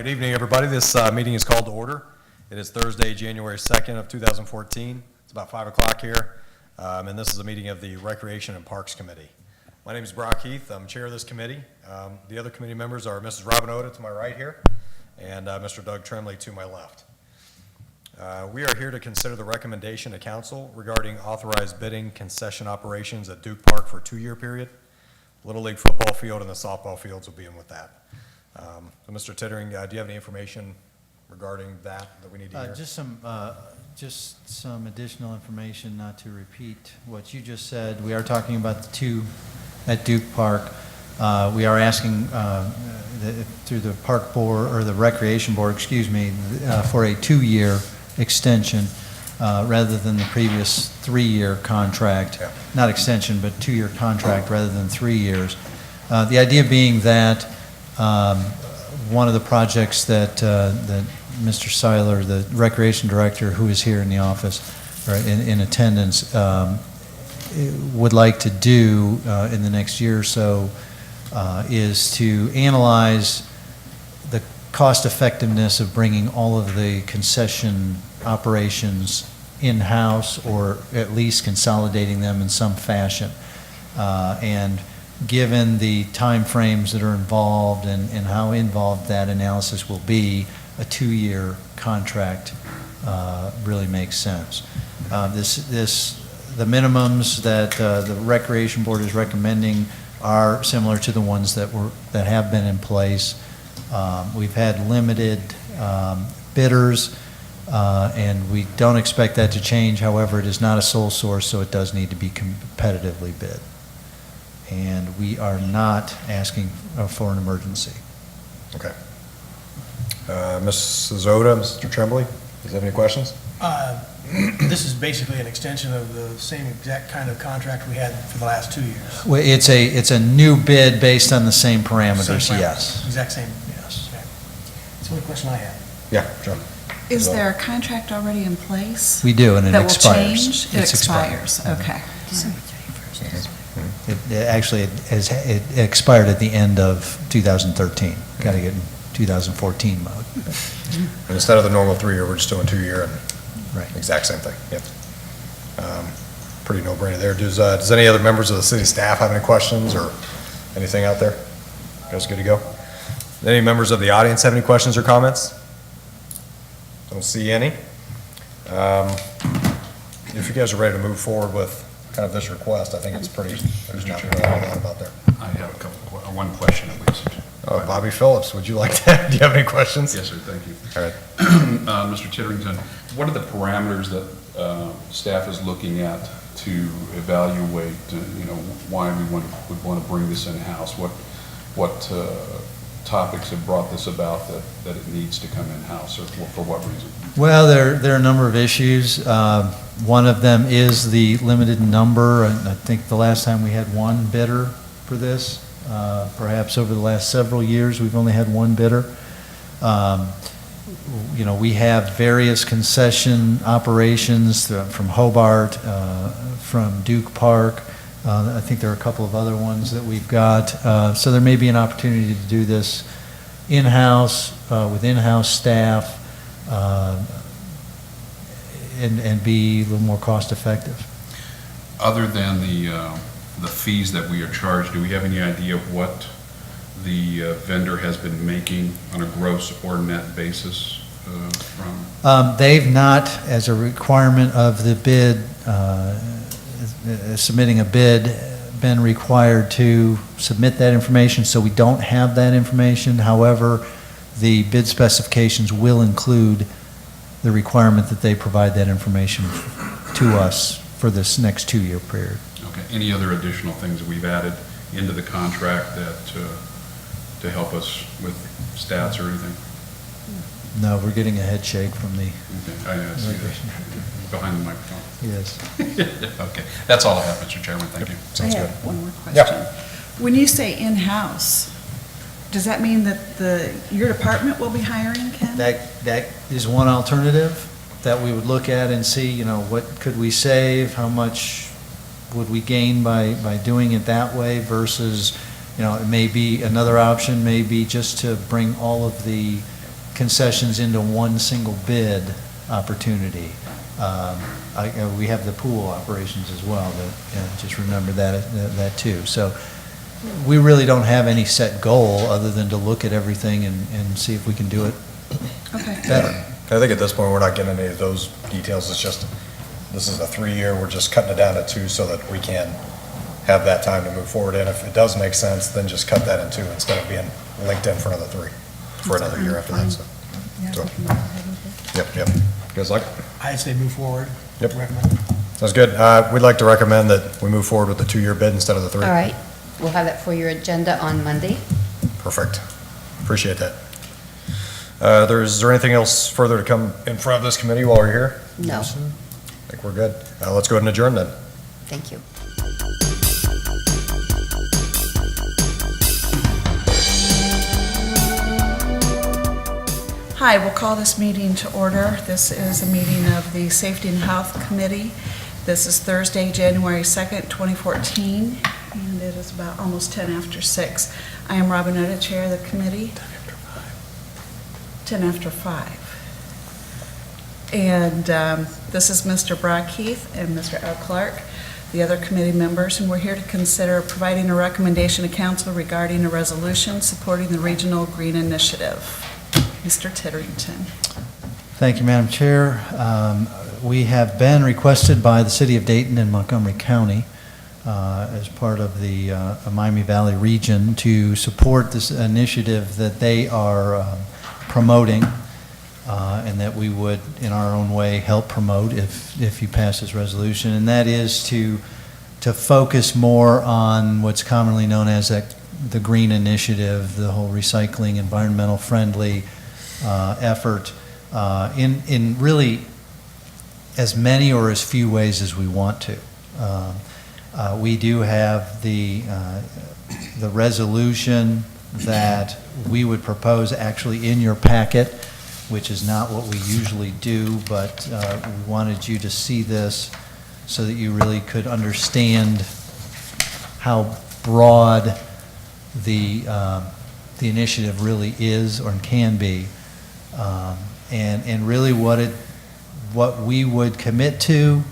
Good evening, everybody. This meeting is called to order. It is Thursday, January 2nd of 2014. It's about 5 o'clock here, and this is a meeting of the Recreation and Parks Committee. My name is Brock Heath. I'm chair of this committee. The other committee members are Mrs. Robin Oda to my right here, and Mr. Doug Tremley to my left. We are here to consider the recommendation to council regarding authorized bidding concession operations at Duke Park for a 2-year period. Little League football field and the softball fields will be in with that. So Mr. Tittering, do you have any information regarding that we need to hear? Just some additional information, not to repeat what you just said. We are talking about the 2 at Duke Park. We are asking through the park board, or the recreation board, excuse me, for a 2-year extension rather than the previous 3-year contract. Yeah. Not extension, but 2-year contract rather than 3 years. The idea being that one of the projects that Mr. Seiler, the recreation director, who is here in the office, or in attendance, would like to do in the next year or so is to analyze the cost effectiveness of bringing all of the concession operations in-house, or at least consolidating them in some fashion. And given the time frames that are involved and how involved that analysis will be, a 2-year contract really makes sense. The minimums that the Recreation Board is recommending are similar to the ones that have been in place. We've had limited bidders, and we don't expect that to change. However, it is not a sole source, so it does need to be competitively bid. And we are not asking for an emergency. Okay. Mrs. Oda, Mr. Tremblay, does you have any questions? This is basically an extension of the same exact kind of contract we had for the last 2 years. Well, it's a new bid based on the same parameters, Same parameters, yes. Exact same. Yes. Okay. That's the only question I had. Yeah, John. Is there a contract already in place? We do, and it that will expires. change? It It's expired. expires, okay. It expired at the end of 2013. Got to get in 2014 mode. And instead of the normal 3-year, we're just doing 2-year, and Right. exact same thing. Yep. Pretty no-brainer there. Does any other members of the city staff have any questions or anything out there? You guys good to go? Any members of the audience have any questions or comments? Don't see any. If you guys are ready to move forward with kind of this request, I think it's pretty, there's not really a lot about there. I have one question at least. Oh, Bobby Phillips, would you like to, do you have any questions? Yes, sir, thank you. All right. Mr. Titterington, what are the parameters that staff is looking at to evaluate, why we would want to bring this in-house? What topics have brought this about that it needs to come in-house, or for what reason? Well, there are a number of issues. One of them is the limited number. I think the last time we had one bidder for this. Perhaps over the last several years, we've only had one bidder. We have various concession operations from Hobart, from Duke Park. I think there are a couple of other ones that we've got. So there may be an opportunity to do this in-house, with in-house staff, and be a little more cost-effective. Other than the fees that we are charged, do we have any idea of what the vendor has been making on a gross or net basis from? They've not, as a requirement of the bid, submitting a bid, been required to submit that information, so we don't have that information. However, the bid specifications will include the requirement that they provide that information to us for this next 2-year period. Okay, any other additional things that we've added into the contract that to help us with stats or anything? No, we're getting a head shake from the... Okay, I see that. Behind the microphone. Yes. Okay, that's all I have, Mr. Chairman, thank you. Sounds I good. have one more question. Yeah. When you say in-house, does that mean that your department will be hiring, Ken? That is one alternative that we would look at and see, what could we save, how much would we gain by doing it that way versus, it may be another option, may be just to bring all of the concessions into one single bid opportunity. We have the pool operations as well, just remember that too. So we really don't have any set goal other than to look at everything and see if we can do it Okay. better. I think at this point, we're not getting any of those details. It's just, this is a 3-year, we're just cutting it down to 2 so that we can have that time to move forward. And if it does make sense, then just cut that in 2 instead of being linked in for another 3, for another year after that. So, Yeah, so, we can go ahead with it. Yep. Guys like? I'd say move forward. Yep. Recommend. Sounds good. We'd like to recommend that we move forward with the 2-year bid instead of the 3. All right, we'll have that for your agenda on Monday. Perfect. Appreciate that. Is there anything else further to come in front of this committee while we're here? No. I think we're good. Let's go ahead and adjourn then. Thank you. Hi, we'll call this meeting to order. This is a meeting of the Safety and Health Committee. This is Thursday, January 2nd, 2014, and it is about almost 10 after 6. I am Robin Oda, Chair of the committee. 10 after 5. And this is Mr. Brock Heath and Mr. Al Clark, the other committee members, and we're here to consider providing a recommendation to council regarding a resolution supporting the Regional Green Initiative. Mr. Titterington. Thank you, Madam Chair. We have been requested by the City of Dayton and Montgomery County as part of the Miami Valley region to support this initiative that they are promoting and that we would, in our own way, help promote if you pass this resolution, and that is to focus more on what's commonly known as the Green Initiative, the whole recycling, environmental friendly effort in really as many or as few ways as we want to. We do have the resolution that we would propose actually in your packet, which is not what we usually do, but we wanted you to see this so that you really could understand how broad the initiative really is or can be. And really what we would commit to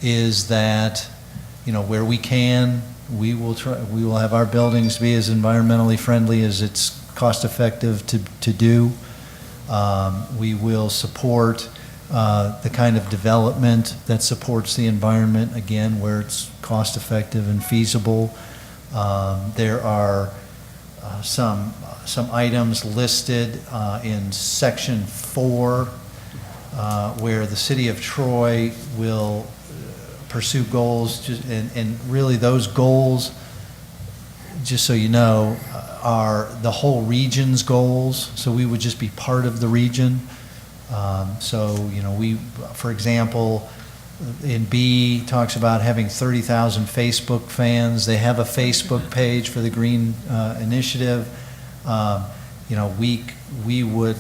is that, where we can, we will have our buildings be as environmentally friendly as it's cost effective to do. We will support the kind of development that supports the environment, again, where it's cost effective and feasible. There are some items listed in Section 4 where the City of Troy will pursue goals, and really those goals, just so you know, are the whole region's goals, so we would just be part of the region. We, for example, in B, talks about having 30,000 Facebook fans. They have a Facebook page for the Green Initiative. We would,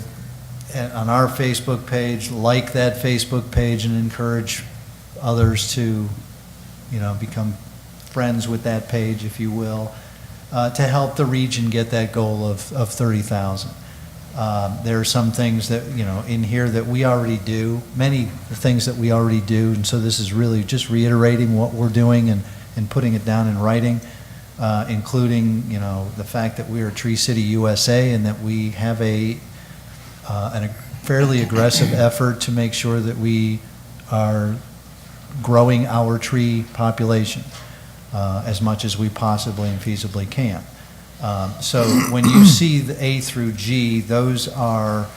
on our Facebook page, like that Facebook page and encourage others to, become friends with that page, if you will, to help the region get that goal of 30,000. There are some things that, in here that we already do, many things that we already do, and so this is really just reiterating what we're doing and putting it down in writing, including, the fact that we are Tree City USA and that we have a fairly aggressive effort to make sure that we are growing our tree population as much as we possibly and feasibly can. So when you see the A through G, those are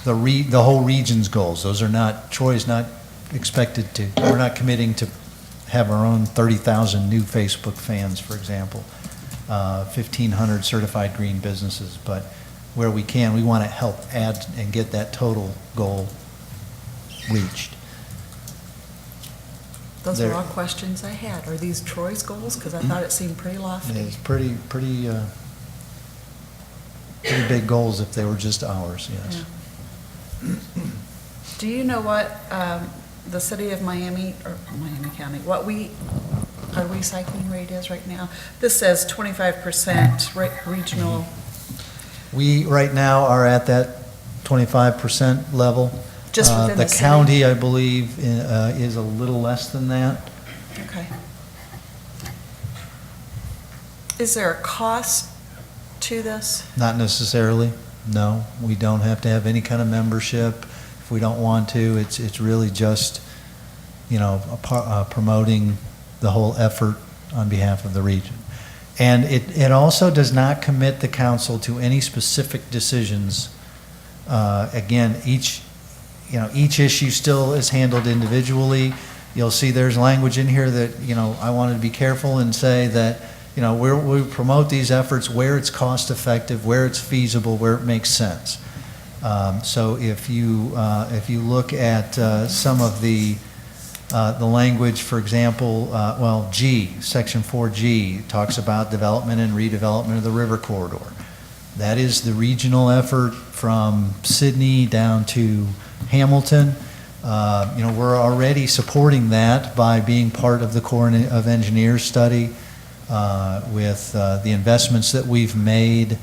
the whole region's goals. Those are not, Troy's not expected to, we're not committing to have our own 30,000 new Facebook fans, for example, 1,500 certified green businesses, but where we can, we want to help add and get that total goal reached. Those There- are all questions I had. Are these Troy's goals? Because I thought it seemed pretty lofty. It's pretty big goals if they were just ours, yes. Yeah. Do you know what the city of Miami, or Miami County, what our recycling rate is right now? This says 25% regional. We, right now, are at that 25% level. Just within the city? county, I believe, is a little less than that. Okay. Is there a cost to this? Not necessarily, no. We don't have to have any kind of membership if we don't want to. It's really just, promoting the whole effort on behalf of the region. And it also does not commit the council to any specific decisions. Again, each issue still is handled individually. You'll see there's language in here that, I wanted to be careful and say that, we promote these efforts where it's cost effective, where it's feasible, where it makes sense. So if you look at some of the language, for example, Section 4G talks about development and redevelopment of the river corridor. That is the regional effort from Sydney down to Hamilton. We're already supporting that by being part of the Corps of Engineers study with the investments that we've made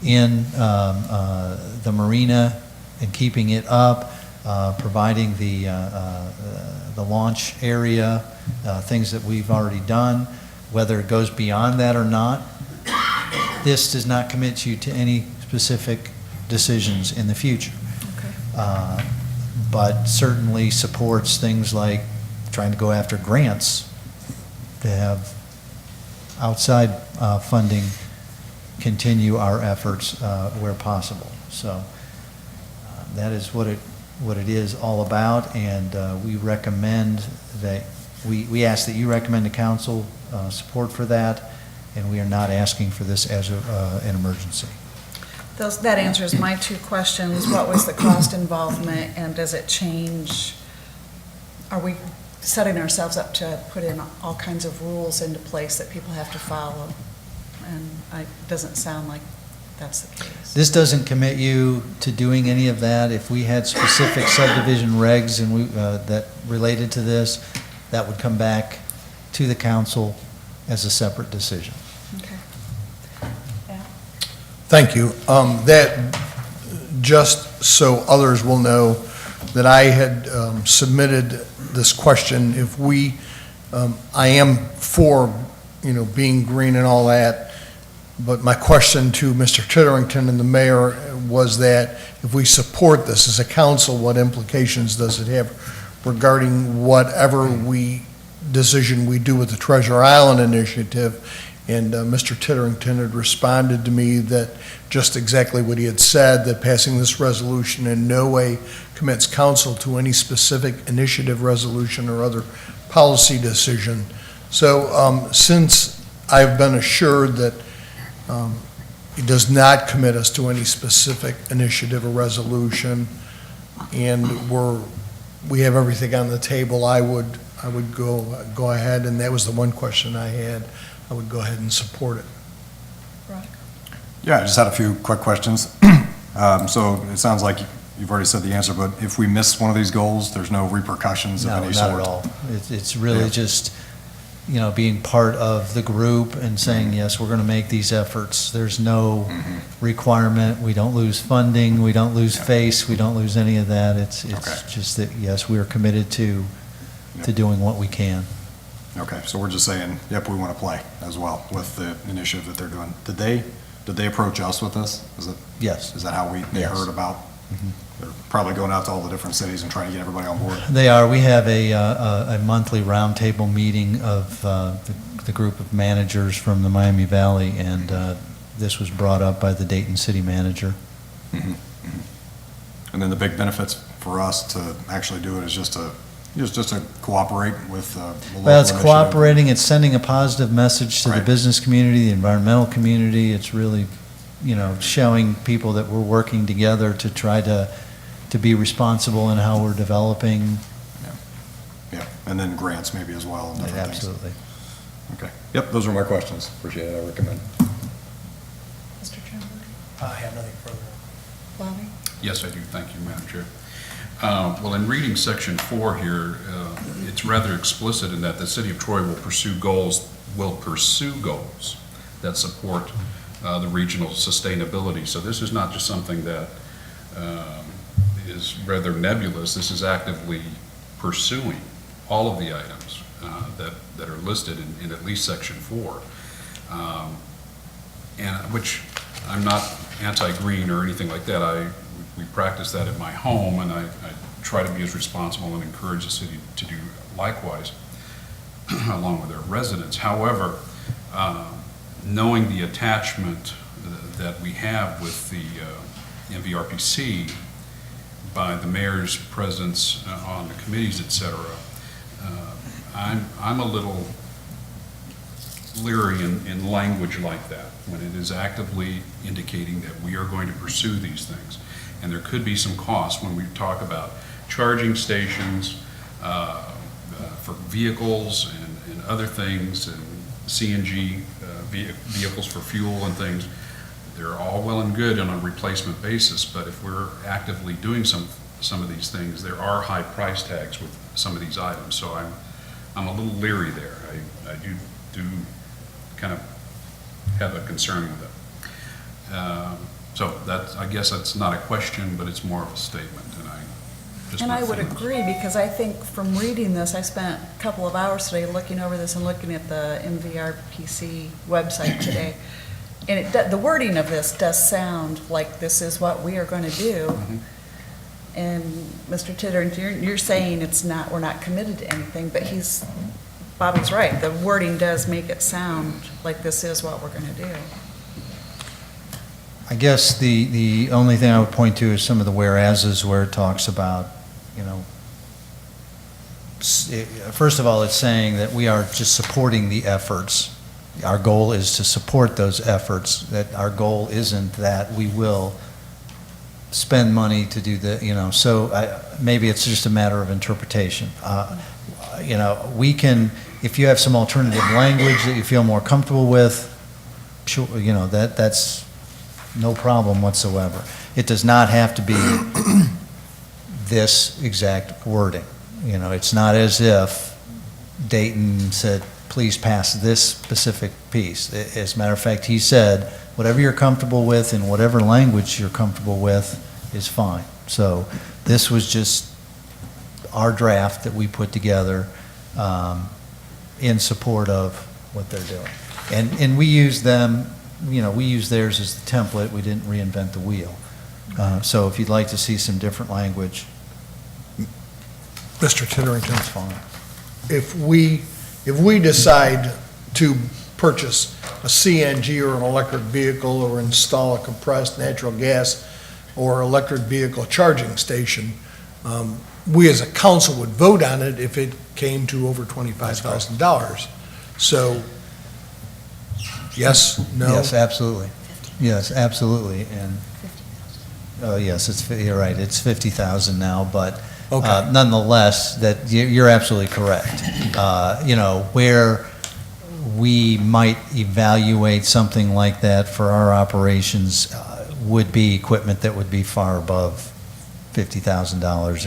in the marina and keeping it up, providing the launch area, things that we've already done. Whether it goes beyond that or not, this does not commit you to any specific decisions in the future. Okay. But certainly supports things like trying to go after grants to have outside funding continue our efforts where possible. So that is what it is all about, and we recommend that, we ask that you recommend to council support for that, and we are not asking for this as an emergency. That answers my two questions. What was the cost involvement, and does it change? Are we setting ourselves up to put in all kinds of rules into place that people have to follow? And it doesn't sound like that's the case. This doesn't commit you to doing any of that. If we had specific subdivision regs and that related to this, that would come back to the council as a separate decision. Okay. Yeah. Thank you. That, just so others will know, that I had submitted this question. If we, I am for, being green and all that, but my question to Mr. Titterington and the mayor was that if we support this as a council, what implications does it have regarding whatever decision we do with the Treasure Island initiative? And Mr. Titterington had responded to me that just exactly what he had said, that passing this resolution in no way commits council to any specific initiative, resolution, or other policy decision. So since I've been assured that it does not commit us to any specific initiative or resolution, and we have everything on the table, I would go ahead, and that was the one question I had. I would go ahead and support it. Right. Yeah, I just had a few quick questions. So it sounds like you've already said the answer, but if we miss one of these goals, there's no repercussions of No, any not sort? at all. It's really Yeah. just, being part of the group and saying, yes, we're going to make these efforts. There's no requirement. We don't lose funding. We don't lose face. We don't lose any of that. It's Okay. just that, yes, we are committed to doing what we can. Okay, so we're just saying, yep, we want to play as well with the initiative that they're doing. Did they approach us with this? Yes. Is that how they Yes. heard about? They're probably going out to all the different cities and trying to get everybody on board. They are. We have a monthly roundtable meeting of the group of managers from the Miami Valley, and this was brought up by the Dayton city manager. And then the big benefits for us to actually do it is just to cooperate with the local Well, it's initiative. cooperating, it's sending a positive message to the Right. business community, the environmental community. It's really, showing people that we're working together to try to be responsible in how we're developing. Yeah, and then grants maybe as well and different things. Absolutely. Okay, yep, those are my questions. Appreciate it, I recommend. Mr. Tremblay? I have nothing further. Bobby? Yes, I do. Thank you, Madam Chair. Well, in reading Section 4 here, it's rather explicit in that the city of Troy will pursue goals that support the regional sustainability. So this is not just something that is rather nebulous. This is actively pursuing all of the items that are listed in at least section 4. And which, I'm not anti-green or anything like that. We practice that at my home, and I try to be as responsible and encourage the city to do likewise, along with their residents. However, knowing the attachment that we have with the MVRPC by the mayor's presence on the committees, et cetera, I'm a little leery in language like that, when it is actively indicating that we are going to pursue these things. And there could be some costs when we talk about charging stations for vehicles and other things, and CNG vehicles for fuel and things. They're all well and good on a replacement basis, but if we're actively doing some of these things, there are high price tags with some of these items. So I'm a little leery there. I do kind of have a concern with it. So I guess that's not a question, but it's more of a statement, and I would agree, because I think from reading this, I spent a couple of hours today looking over this and looking at the MVRPC website today. And the wording of this does sound like this is what we are going to do. Mm-hmm. And Mr. Titterington, you're saying we're not committed to anything, but Bobby's right. The wording does make it sound like this is what we're going to do. I guess the only thing I would point to is some of the whereases where it talks about, first of all, it's saying that we are just supporting the efforts. Our goal is to support those efforts, that our goal isn't that we will spend money to do so maybe it's just a matter of interpretation. We can, if you have some alternative language that you feel more comfortable with, sure, that's no problem whatsoever. It does not have to be this exact wording. It's not as if Dayton said, please pass this specific piece. As a matter of fact, he said, whatever you're comfortable with and whatever language you're comfortable with is fine. So this was just our draft that we put together in support of what they're doing. And we use them, we use theirs as the template. We didn't reinvent the wheel. So if you'd like to see some different language, Mr. Titterington, that's fine. if we decide to purchase a CNG or an electric vehicle, or install a compressed natural gas or electric vehicle charging station, we as a council would vote on it if it came to over $25,000. So, yes, no? Yes, absolutely. Yes, absolutely. And, yes, you're right, it's 50,000 now, but Okay. nonetheless, you're absolutely correct. Where we might evaluate something like that for our operations would be equipment that would be far above $50,000,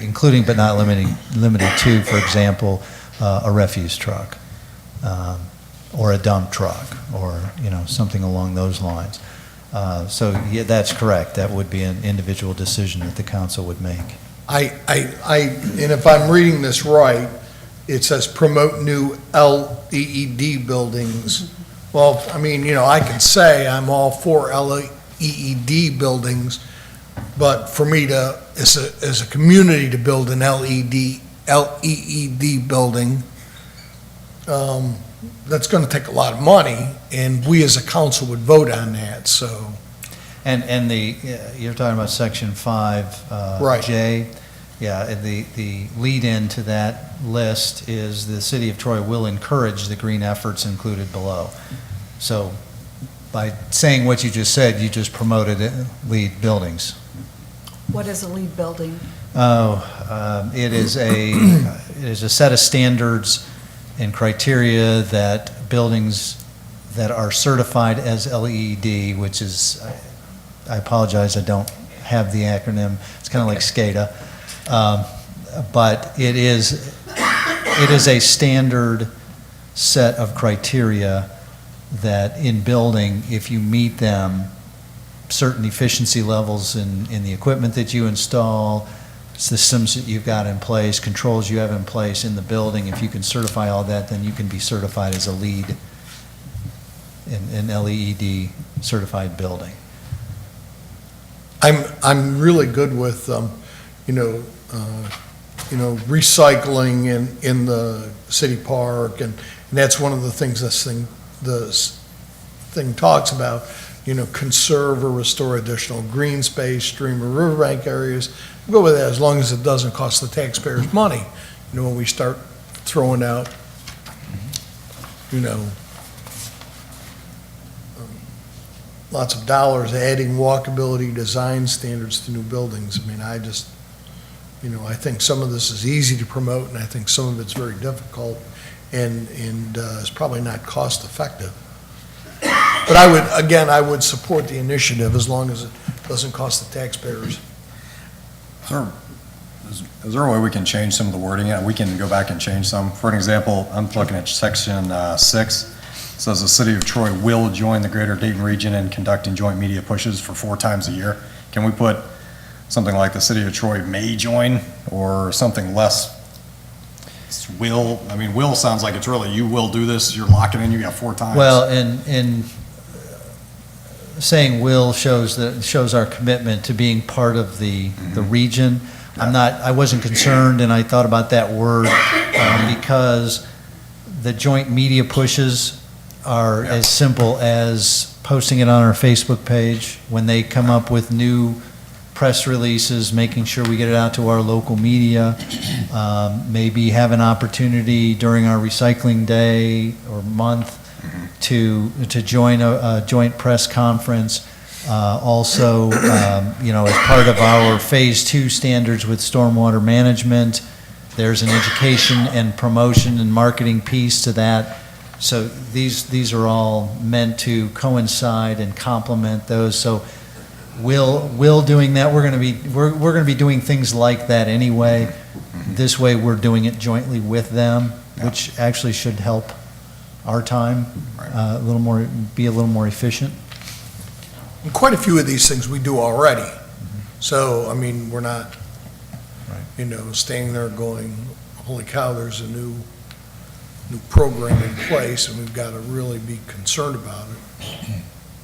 including but not limited to, for example, a refuse truck, or a dump truck, or something along those lines. So yeah, that's correct. That would be an individual decision that the council would make. And if I'm reading this right, it says promote new LEED buildings. Well, I can say I'm all for LEED buildings, but for me to, as a community, to build an LEED building, that's going to take a lot of money, and we as a council would vote on that, so. And you're talking about section 5, Right. J. Yeah, and the lead-in to that list is the city of Troy will encourage the green efforts included below. So by saying what you just said, you just promoted LEED buildings. What is a lead building? It is a set of standards and criteria that buildings that are certified as LEED, which is, I apologize, I don't have the acronym. It's kind of like SCADA. But it is a standard set of criteria that in building, if you meet them, certain efficiency levels in the equipment that you install, systems that you've got in place, controls you have in place in the building. If you can certify all that, then you can be certified as a LEED, an LEED certified building. I'm really good with, recycling in the city park, and that's one of the things this thing talks about, conserve or restore additional green space, stream or riverbank areas. We'll go with that as long as it doesn't cost the taxpayers money. When we start throwing out, lots of dollars adding walkability design standards to new buildings. I mean, I just, I think some of this is easy to promote, and I think some of it's very difficult and is probably not cost effective. But I would support the initiative as long as it doesn't cost the taxpayers. Is there a way we can change some of the wording? We can go back and change some. For an example, I'm looking at section 6. It says the city of Troy will join the greater Dayton region in conducting joint media pushes for 4 times a year. Can we put something like the city of Troy may join, or something less? Will, I mean, will sounds like it's really, you will do this, you're locking in, you got 4 times. Well, and saying will shows our commitment to being part of the region. I wasn't concerned, and I thought about that word because the joint media pushes are as simple as posting it on our Facebook page when they come up with new press releases, making sure we get it out to our local media, maybe have an opportunity during our recycling day or month to join a joint press conference. Also, as part of our Phase 2 standards with stormwater management, there's an education and promotion and marketing piece to that. So these are all meant to coincide and complement those. So Will doing that, we're going to be doing things like that anyway. This way, we're doing it jointly with them, which actually should help our time be a little more efficient. And quite a few of these things we do already. So, I mean, we're not, staying there going, holy cow, there's a new program in place, and we've got to really be concerned about it.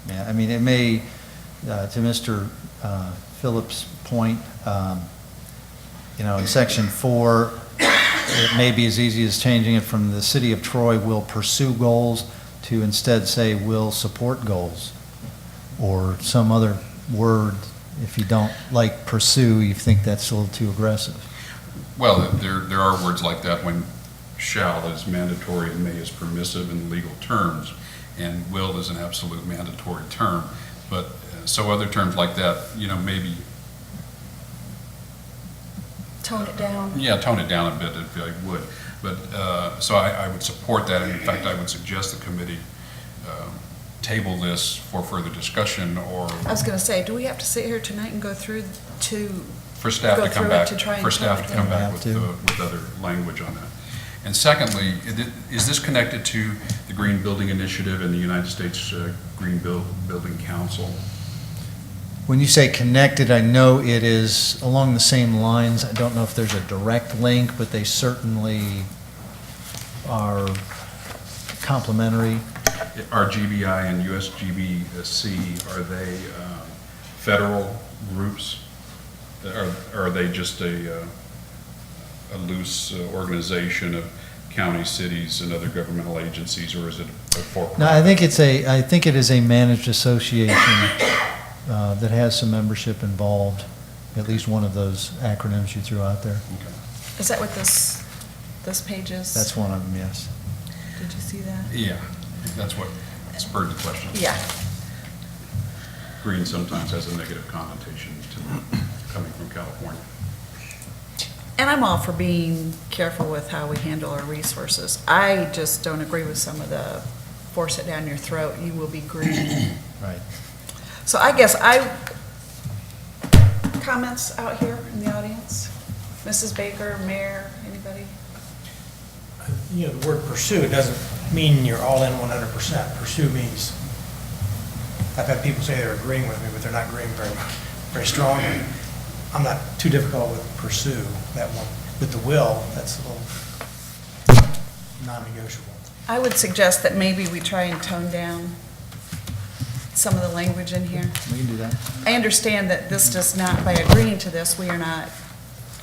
Yeah, I mean, it may, to Mr. Phillips' point, in section 4, it may be as easy as changing it from the city of Troy will pursue goals to instead say will support goals, or some other word. If you don't like pursue, you think that's a little too aggressive. Well, there are words like that when shall is mandatory and may is permissive in legal terms, and will is an absolute mandatory term. But so other terms like that, maybe Tone it down. Yeah, tone it down a bit if I would. But, so I would support that, and in fact, I would suggest the committee table this for further discussion, or I was going to say, do we have to sit here tonight and go through for staff go to come through it back, to try and for staff tone to it come down? back with other language on that. And secondly, is this connected to the Green Building Initiative and the United States Green Building Council? When you say connected, I know it is along the same lines. I don't know if there's a direct link, but they certainly are complementary. Are GBI and USGBC, are they federal groups? Are they just a loose organization of counties, cities, and other governmental agencies, or is it a for-profit? No, I think it is a managed association that has some membership involved. At least one of those acronyms you threw out there. Okay. Is that what this page is? That's one of them, yes. Did you see that? Yeah, that's what spurred the question. Yeah. Green sometimes has a negative connotation to coming from California. And I'm all for being careful with how we handle our resources. I just don't agree with some of the force it down your throat, you will be green. Right. So I guess comments out here in the audience? Mrs. Baker, Mayor, anybody? The word pursue doesn't mean you're all in 100%. Pursue means I've had people say they're agreeing with me, but they're not agreeing very strongly. I'm not too difficult with pursue, that one. With the will, that's a little non-negotiable. I would suggest that maybe we try and tone down some of the language in here. We can do that. I understand that this does not, by agreeing to this, we are not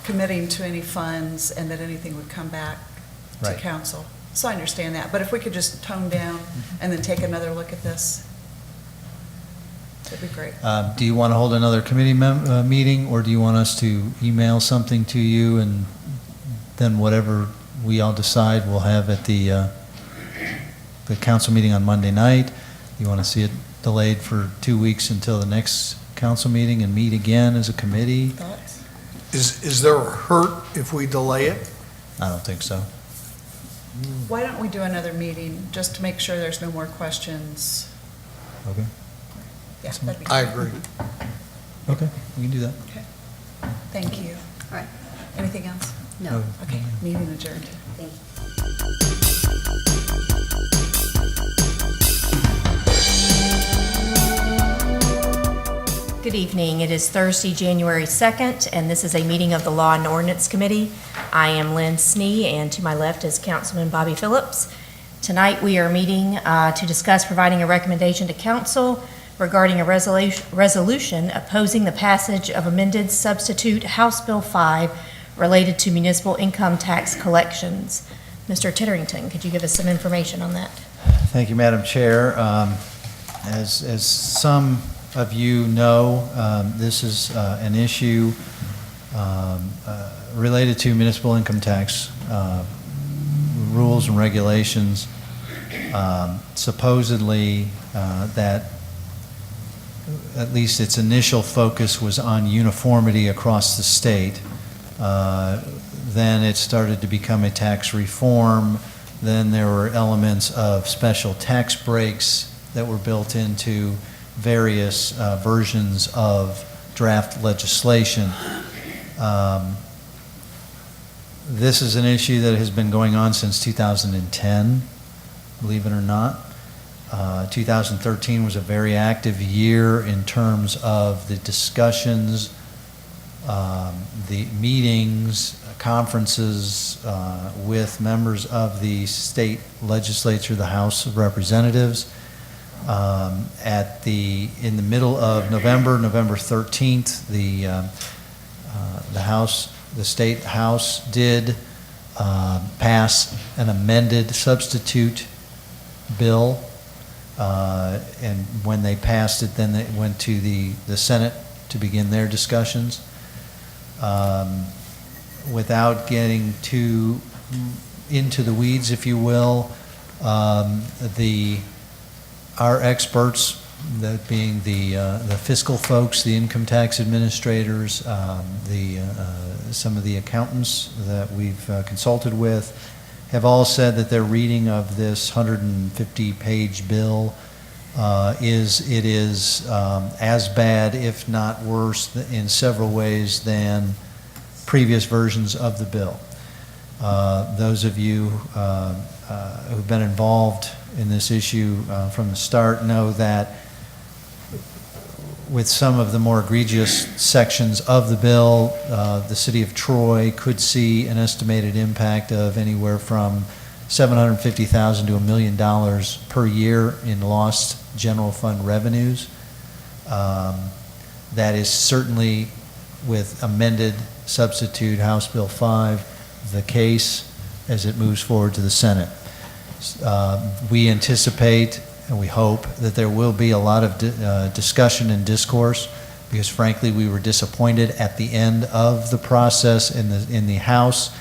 committing to any funds and that anything would come back to Right. council. So I understand that, but if we could just tone down and then take another look at this, that'd be great. Do you want to hold another committee meeting, or do you want us to email something to you, and then whatever we all decide, we'll have at the council meeting on Monday night? You want to see it delayed for 2 weeks until the next council meeting and meet again as a committee? Thoughts? Is there a hurt if we delay it? I don't think so. Why don't we do another meeting, just to make sure there's no more questions? Okay. Yeah, that'd be I great. agree. Okay, we can do that. Okay. Thank you. All right. Anything else? No. Okay, meeting adjourned. Thank you. Good evening. It is Thursday, January 2nd, and this is a meeting of the Law and Ordinance Committee. I am Lynn Snee, and to my left is Councilman Bobby Phillips. Tonight, we are meeting to discuss providing a recommendation to council regarding a resolution opposing the passage of amended substitute House Bill 5 related to municipal income tax collections. Mr. Titterington, could you give us some information on that? Thank you, Madam Chair. As some of you know, this is an issue related to municipal income tax rules and regulations. Supposedly, that at least its initial focus was on uniformity across the state. Then it started to become a tax reform. Then there were elements of special tax breaks that were built into various versions of draft legislation. This is an issue that has been going on since 2010, believe it or not. 2013 was a very active year in terms of the discussions, the meetings, conferences with members of the state legislature, the House of Representatives. In the middle of November 13th, the state House did pass an amended substitute bill, and when they passed it, then it went to the Senate to begin their discussions. Without getting too into the weeds, if you will, our experts, that being the fiscal folks, the income tax administrators, some of the accountants that we've consulted with, have all said that their reading of this 150-page bill is as bad, if not worse, in several ways than previous versions of the bill. Those of you who've been involved in this issue from the start know that with some of the more egregious sections of the bill, the city of Troy could see an estimated impact of anywhere from $750,000 to $1 million per year in lost general fund revenues. That is certainly, with amended substitute House Bill 5, the case as it moves forward to the Senate. We anticipate and we hope that there will be a lot of discussion and discourse, because frankly we were disappointed at the end of the process in the House.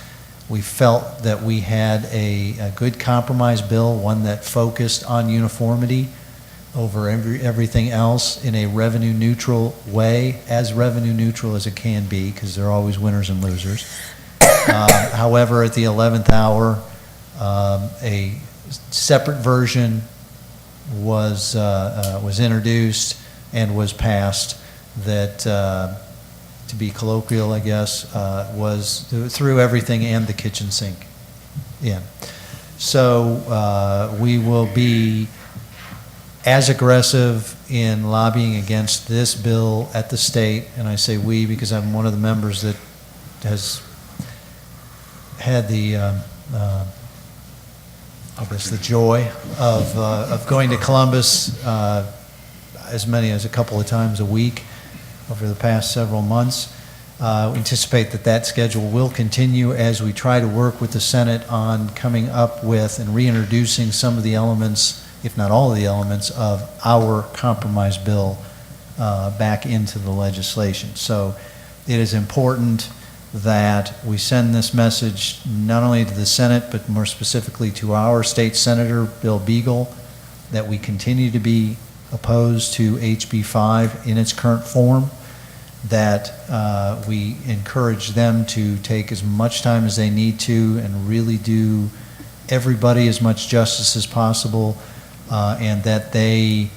We felt that we had a good compromise bill, one that focused on uniformity over everything else in a revenue neutral way, as revenue neutral as it can be, because there are always winners and losers. However, at the 11th hour, a separate version was introduced and was passed that, to be colloquial, I guess, threw everything and the kitchen sink in. So we will be as aggressive in lobbying against this bill at the state, and I say we because I'm one of the members that has had the, I guess, the joy of going to Columbus as many as a couple of times a week over the past several months. We anticipate that that schedule will continue as we try to work with the Senate on coming up with and reintroducing some of the elements, if not all of the elements, of our compromise bill back into the legislation. So it is important that we send this message not only to the Senate, but more specifically to our state senator, Bill Beagle, that we continue to be opposed to HB 5 in its current form, that we encourage them to take as much time as they need to and really do everybody as much justice as possible, and that they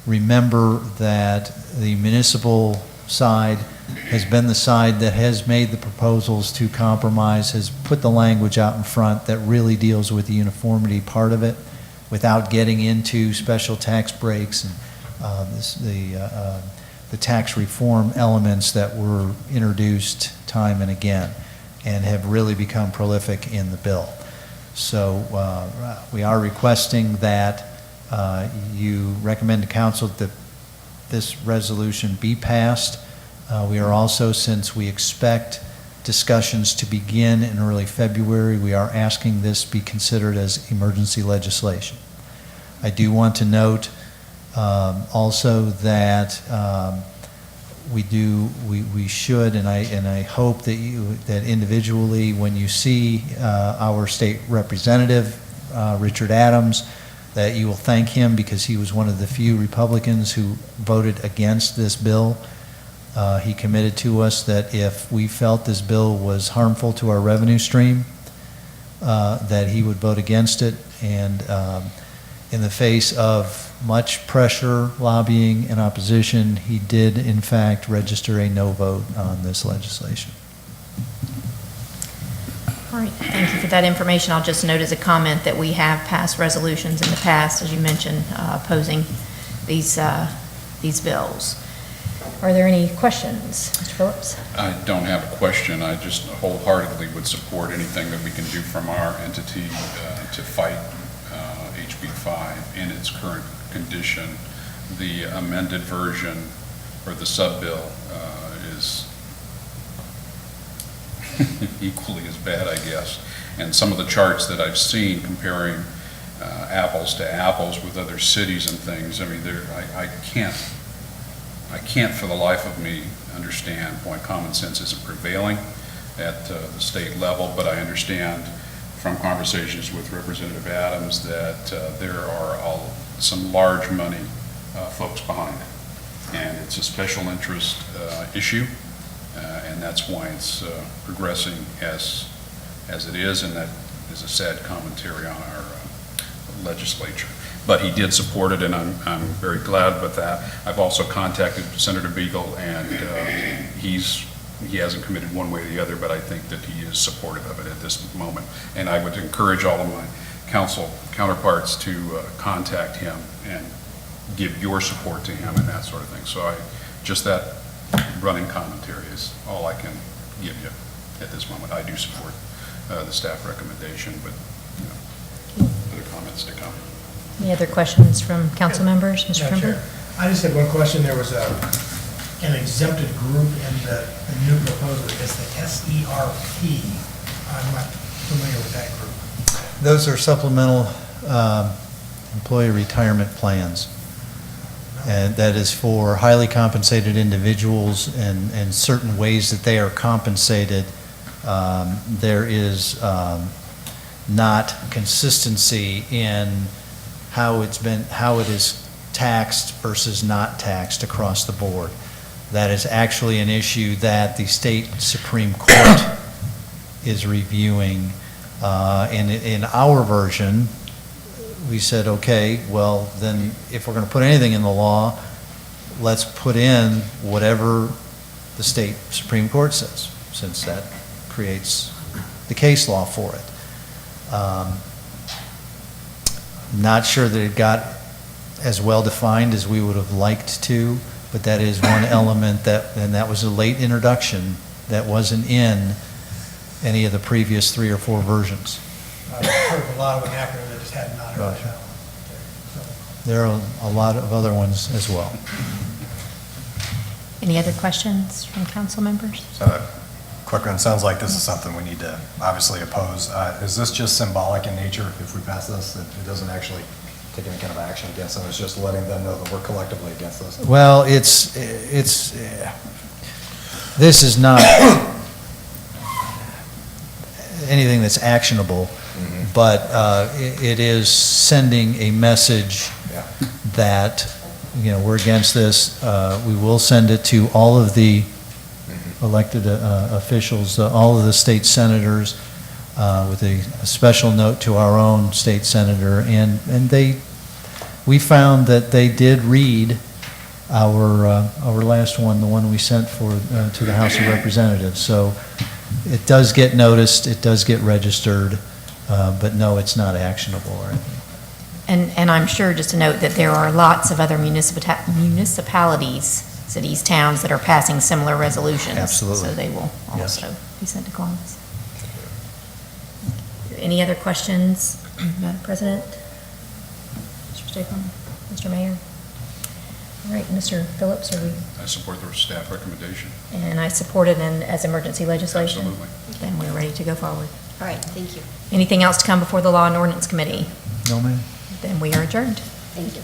remember that the municipal side has been the side that has made the proposals to compromise, has put the language out in front that really deals with the uniformity part of it without getting into special tax breaks and the tax reform elements that were introduced time and again and have really become prolific in the bill. So we are requesting that you recommend to council that this resolution be passed. We are also, since we expect discussions to begin in early February, we are asking this be considered as emergency legislation. I do want to note also that we should, and I hope that individually, when you see our state representative, Richard Adams, that you will thank him because he was one of the few Republicans who voted against this bill. He committed to us that if we felt this bill was harmful to our revenue stream, that he would vote against it. And in the face of much pressure, lobbying, and opposition, he did, in fact, register a no vote on this legislation. All right, thank you for that information. I'll just note as a comment that we have passed resolutions in the past, as you mentioned, opposing these bills. Are there any questions, Mr. Phillips? I don't have a question. I just wholeheartedly would support anything that we can do from our entity to fight HB 5 in its current condition. The amended version or the sub-bill is equally as bad, I guess. And some of the charts that I've seen comparing apples to apples with other cities and things, I mean, I can't for the life of me understand why common sense isn't prevailing at the state level, but I understand from conversations with Representative Adams that there are some large money folks behind it. And it's a special interest issue, and that's why it's progressing as it is, and that is a sad commentary on our legislature. But he did support it, and I'm very glad about that. I've also contacted Senator Beagle, and he hasn't committed one way or the other, but I think that he is supportive of it at this moment. And I would encourage all of my council counterparts to contact him and give your support to him and that sort of thing. So just that running commentary is all I can give you at this moment. I do support the staff recommendation, but other comments to come. Any other questions from council members? Mr. Madam Trimber? Chair, I just had one question. There was an exempted group in the new proposal. It's the SERP. I'm not familiar with that group. Those are supplemental employee retirement plans. And that is for highly compensated individuals and certain ways that they are compensated. There is not consistency in how it is taxed versus not taxed across the board. That is actually an issue that the state Supreme Court is reviewing. And in our version, we said, okay, well, then if we're going to put anything in the law, let's put in whatever the state Supreme Court says, since that creates the case law for it. Not sure that it got as well-defined as we would have liked to, but that is one element and that was a late introduction that wasn't in any of the previous 3 or 4 versions. I've heard of a lot of vernacular that just had not heard Right. that one. So, There are a lot of other ones as well. Any other questions from council members? So, quick one, sounds like this is something we need to obviously oppose. Is this just symbolic in nature if we pass this? It doesn't actually take any kind of action against them, it's just letting them know that we're collectively against this? Well, this is not anything that's actionable, but it is sending a message Yeah. that, we're against this. We will send it to all of the elected officials, all of the state senators, with a special note to our own state senator. And we found that they did read our last one, the one we sent to the House of Representatives. So it does get noticed, it does get registered, but no, it's not actionable or anything. And I'm sure, just to note, that there are lots of other municipalities, cities, towns that are passing similar resolutions. Absolutely. So they will Yes. also be sent to Columbus. Any other questions, Madam President? Mr. Statham? Mr. Mayor? All right, Mr. Phillips, are we, I support the staff recommendation. and I support it as emergency legislation? Absolutely. Then we're ready to go forward. All right, thank you. Anything else to come before the Law and Ordinance Committee? No, ma'am? Then we are adjourned. Thank you.